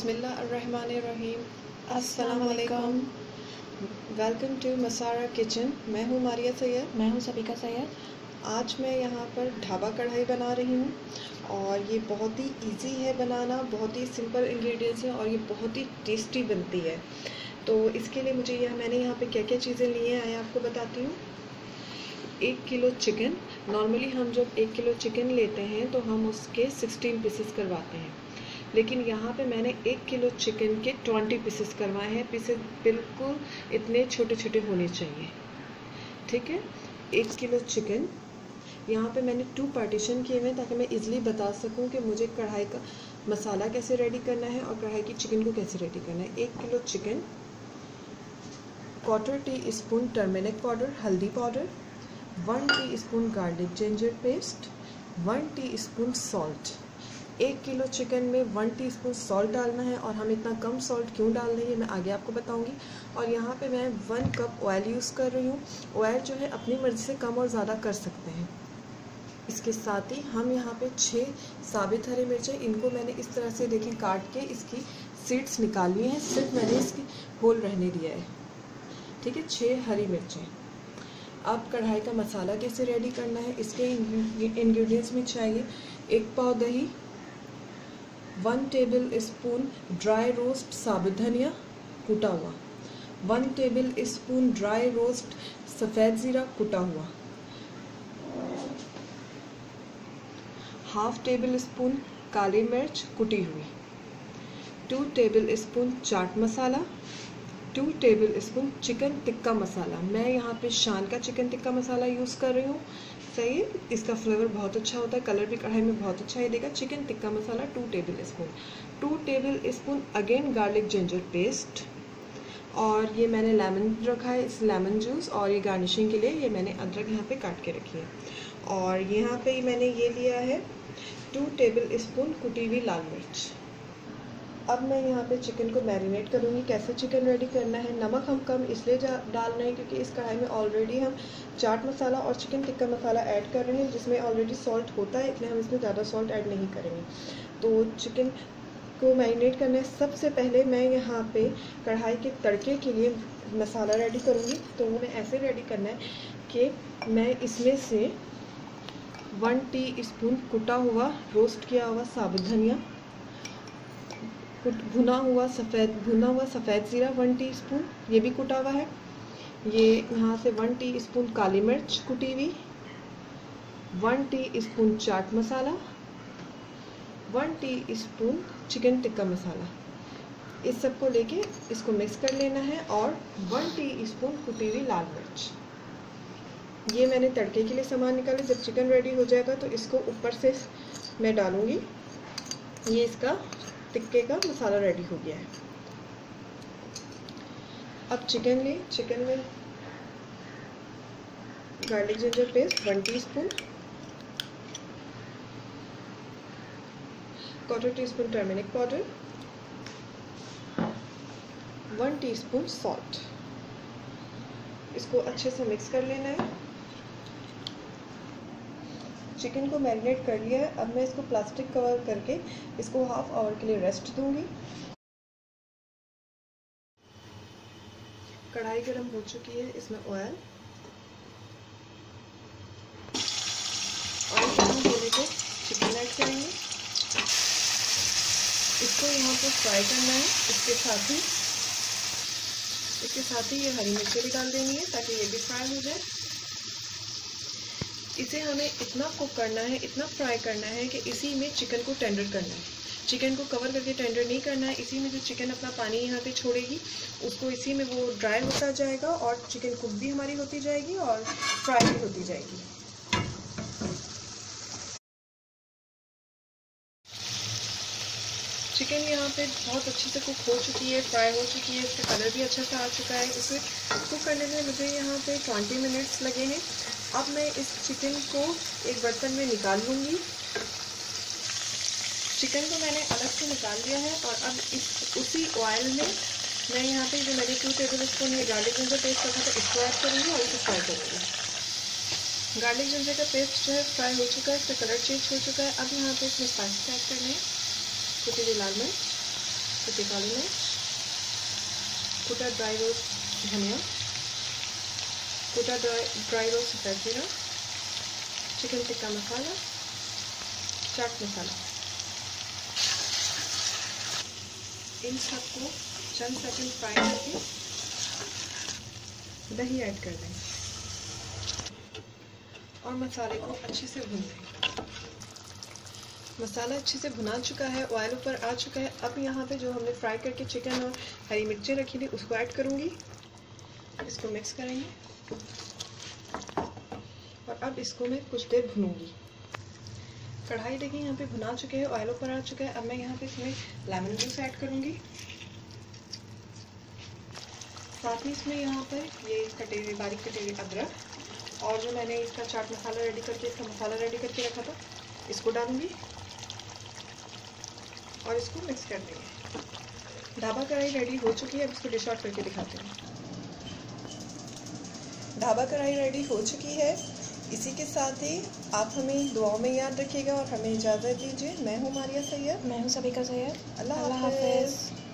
बिस्मिल्लाहिर्रहमानिर्रहीम। अस्सलाम वालेकुम। Welcome to Masara kitchen. मैं हूँ मारिया सैयद। मैं हूँ सबिका सैयद। आज मैं यहाँ पर ढाबा कढ़ाई बना रही हूँ और ये बहुत ही इजी है बनाना, बहुत ही सिंपल इंग्रेडिएंट्स हैं और ये बहुत ही टेस्टी बनती है। तो इसके लिए मैंने यहाँ पे क्या क्या चीज़ें ली हैं आइए आपको बताती हूँ। 1 किलो चिकन। नॉर्मली हम जब 1 किलो चिकन लेते हैं तो हम उसके 16 पीसेस करवाते हैं, लेकिन यहाँ पे मैंने 1 किलो चिकन के 20 पीसेस करवाए हैं। पीसेस बिल्कुल इतने छोटे छोटे होने चाहिए, ठीक है। 1 किलो चिकन यहाँ पे मैंने 2 पार्टीशन किए हुए हैं ताकि मैं इजीली बता सकूँ कि मुझे कढ़ाई का मसाला कैसे रेडी करना है और कढ़ाई की चिकन को कैसे रेडी करना है। 1 kilo chicken, 1/4 teaspoon turmeric powder हल्दी powder, 1 teaspoon garlic ginger paste, 1 teaspoon salt. 1 kilo chicken में 1 टीस्पून सॉल्ट डालना है और हम इतना कम सॉल्ट क्यों डाल रहे हैं मैं आगे आपको बताऊंगी। और यहाँ पे मैं 1 कप ऑयल यूज़ कर रही हूँ। ऑयल जो है अपनी मर्ज़ी से कम और ज़्यादा कर सकते हैं। इसके साथ ही हम यहाँ पे 6 साबित हरी मिर्चें, इनको मैंने इस तरह से देखें काट के इसकी सीड्स निकाल ली हैं, सिर्फ मैंने इसकी होल रहने दिया है, ठीक है। 6 हरी मिर्चें। अब कढ़ाई का मसाला कैसे रेडी करना है, इसके इंग्रेडिएंट्स में चाहिए 1 पाव दही, 1 टेबल स्पून ड्राई रोस्ट साबुत धनिया कुटा हुआ, 1 टेबल स्पून ड्राई रोस्ट सफ़ेद ज़ीरा कुटा हुआ, 1/2 टेबल स्पून काली मिर्च कुटी हुई, 2 table spoon chaat masala, 2 table spoon chicken tikka masala. मैं यहाँ पे शान का चिकन टिक्का मसाला यूज़ कर रही हूँ, सही है। इसका फ्लेवर बहुत अच्छा होता है, कलर भी कढ़ाई में बहुत अच्छा ही देगा। Chicken tikka masala 2 table spoon, 2 table spoon again garlic ginger paste, और ये मैंने लेमन रखा है, इस लेमन जूस, और ये गार्निशिंग के लिए ये मैंने अदरक यहाँ पे काट के रखी है। और यहाँ पे मैंने ये लिया है 2 टेबल स्पून कुटी हुई लाल मिर्च। अब मैं यहाँ पे चिकन को मैरिनेट करूँगी। कैसे चिकन रेडी करना है, नमक हम कम इसलिए डाल रहे हैं क्योंकि इस कढ़ाई में ऑलरेडी हम चाट मसाला और चिकन टिक्का मसाला ऐड कर रहे हैं जिसमें ऑलरेडी सॉल्ट होता है, इसलिए हम इसमें ज़्यादा सॉल्ट ऐड नहीं करेंगे। तो चिकन को मैरिनेट करना है। सबसे पहले मैं यहाँ पे कढ़ाई के तड़के के लिए मसाला रेडी करूँगी। तो वो मैं ऐसे रेडी करना है कि मैं इसमें से 1 टीस्पून कुटा हुआ रोस्ट किया हुआ साबुत धनिया, भुना हुआ सफ़ेद ज़ीरा 1 टीस्पून, ये भी कुटा हुआ है। ये यहाँ से 1 टीस्पून काली मिर्च कुटी हुई, 1 teaspoon chaat masala, 1 teaspoon chicken tikka masala, इस सब को लेके इसको मिक्स कर लेना है, और 1 टीस्पून कुटी हुई लाल मिर्च। ये मैंने तड़के के लिए सामान निकाले। जब चिकन रेडी हो जाएगा तो इसको ऊपर से मैं डालूँगी। ये इसका टिक्के का मसाला रेडी हो गया है। अब चिकन में garlic ginger paste 1 teaspoon, 1/4 teaspoon turmeric powder, 1 teaspoon salt, इसको अच्छे से मिक्स कर लेना है। चिकन को मैरिनेट कर लिया है। अब मैं इसको प्लास्टिक कवर करके इसको 1/2 आवर के लिए रेस्ट दूंगी। कढ़ाई गर्म हो चुकी है, इसमें ऑयल गर्म होने पे चिकन ऐड करेंगे। इसको यहाँ पे फ्राई करना है। इसके साथ ही ये हरी मिर्चें भी डाल देनी है ताकि ये भी फ्राई हो जाए। इसे हमें इतना कुक करना है, इतना फ्राई करना है कि इसी में चिकन को टेंडर करना है। चिकन को कवर करके टेंडर नहीं करना है। इसी में जो चिकन अपना पानी यहाँ पे छोड़ेगी उसको इसी में वो ड्राई होता जाएगा और चिकन कुक भी हमारी होती जाएगी और फ्राई भी होती जाएगी। चिकन यहाँ पे बहुत अच्छे से कुक हो चुकी है, फ्राई हो चुकी है, इसका कलर भी अच्छा सा आ चुका है। इसे कुक करने में मुझे यहाँ पे 20 मिनट्स लगे हैं। अब मैं इस चिकन को एक बर्तन में निकाल लूँगी। चिकन को मैंने अलग से निकाल लिया है और अब उसी ऑयल में मैं यहाँ पे जो मैंने 2 टेबल स्पून ये गार्लिक जिंजर पेस्ट रखा था इसको ऐड करूँगी और इसे फ्राई करूँगी। गार्लिक जिंजर का पेस्ट जो है फ्राई हो चुका है, इसका कलर चेंज हो चुका है। अब यहाँ पे इसमें स्पाइसेस ऐड करने हैं। कुटी हुई लाल मिर्च, कुटी काली मिर्च, कुटा ड्राई रोस्ट धनिया, कुटा ड्राई रोस्ट सफ़ेद जीरा, चिकन टिक्का मसाला, चाट मसाला। इन सबको चंद सेकंड फ्राई करके दही ऐड कर दें और मसाले को अच्छे से भून लें। मसाला अच्छे से भुना चुका है, ऑयल ऊपर आ चुका है। अब यहाँ पे जो हमने फ्राई करके चिकन और हरी मिर्चें रखी थी उसको ऐड करूँगी। इसको मिक्स करेंगे और अब इसको मैं कुछ देर भूनूंगी। कढ़ाई देखिए यहाँ पे भुना चुके हैं, ऑयल ऊपर आ चुका है। अब मैं यहाँ पे इसमें लेमन जूस ऐड करूँगी। साथ में इसमें यहाँ पर ये बारीक कटे हुए अदरक और जो मैंने इसका चाट मसाला रेडी करके, इसका मसाला रेडी करके रखा था, इसको डालूंगी और इसको मिक्स कर देंगे। ढाबा कढ़ाई रेडी हो चुकी है। अब इसको डिश आउट करके दिखाते हैं। ढाबा कढ़ाई रेडी हो चुकी है। इसी के साथ ही आप हमें दुआओं में याद रखिएगा और हमें इजाज़त दीजिए। मैं हूँ मारिया सैयद। मैं हूँ सबिका सैयद। अल्लाह हाफ़िज़।